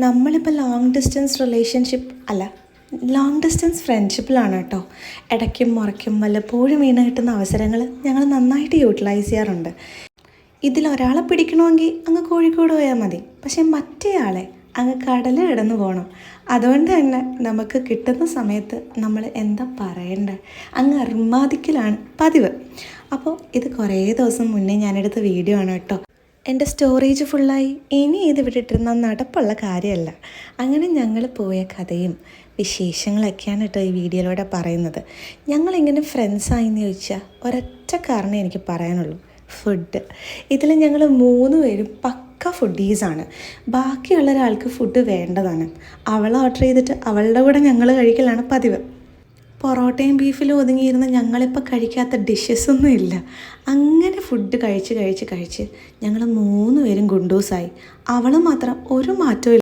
നമ്മളിപ്പോൾ long distance relationship അല്ല, long distance ഫ്രണ്ട്ഷിപ്പിലാണ് കേട്ടോ. ഇടയ്ക്കും മുറയ്ക്കും വല്ലപ്പോഴും വീണ് കിട്ടുന്ന അവസരങ്ങൾ ഞങ്ങൾ നന്നായിട്ട് യൂട്ടിലൈസ് ചെയ്യാറുണ്ട്. ഇതിലൊരാളെ പിടിക്കണമെങ്കിൽ അങ്ങ് കോഴിക്കോട് പോയാൽ മതി, പക്ഷേ മറ്റേയാളെ അങ്ങ് കടൽ കിടന്ന് പോകണം. അതുകൊണ്ട് തന്നെ നമുക്ക് കിട്ടുന്ന സമയത്ത് നമ്മൾ എന്താ പറയേണ്ടത്, അങ്ങ് അർമാദിക്കലാണ് പതിവ്. അപ്പോൾ ഇത് കുറേ ദിവസം മുന്നേ ഞാനെടുത്ത വീഡിയോ ആണ് കേട്ടോ. എൻ്റെ സ്റ്റോറേജ് ഫുള്ളായി, ഇനി ഇത് വിട്ടിട്ടിരുന്ന നടപ്പുള്ള കാര്യമല്ല. അങ്ങനെ ഞങ്ങൾ പോയ കഥയും വിശേഷങ്ങളൊക്കെയാണ് കേട്ടോ ഈ വീഡിയോയിലൂടെ പറയുന്നത്. ഞങ്ങളിങ്ങനെ ഫ്രണ്ട്സായിന്ന് ചോദിച്ചാൽ ഒരൊറ്റ കാരണം എനിക്ക് പറയാനുള്ളൂ, ഫുഡ്. ഇതിൽ ഞങ്ങൾ 3 പേരും പക്ക ഫുഡീസാണ്. ബാക്കിയുള്ള ഒരാൾക്ക് ഫുഡ് വേണ്ടതാണ്. അവൾ ഓർഡർ ചെയ്തിട്ട് അവളുടെ കൂടെ ഞങ്ങൾ കഴിക്കലാണ് പതിവ്. പൊറോട്ടയും ബീഫിലും ഒതുങ്ങിയിരുന്ന ഞങ്ങളിപ്പോൾ കഴിക്കാത്ത ഡിഷസൊന്നും ഇല്ല. അങ്ങനെ ഫുഡ് കഴിച്ച് ഞങ്ങൾ 3 പേരും ഗുണ്ടൂസായി. അവൾ മാത്രം ഒരു മാറ്റവും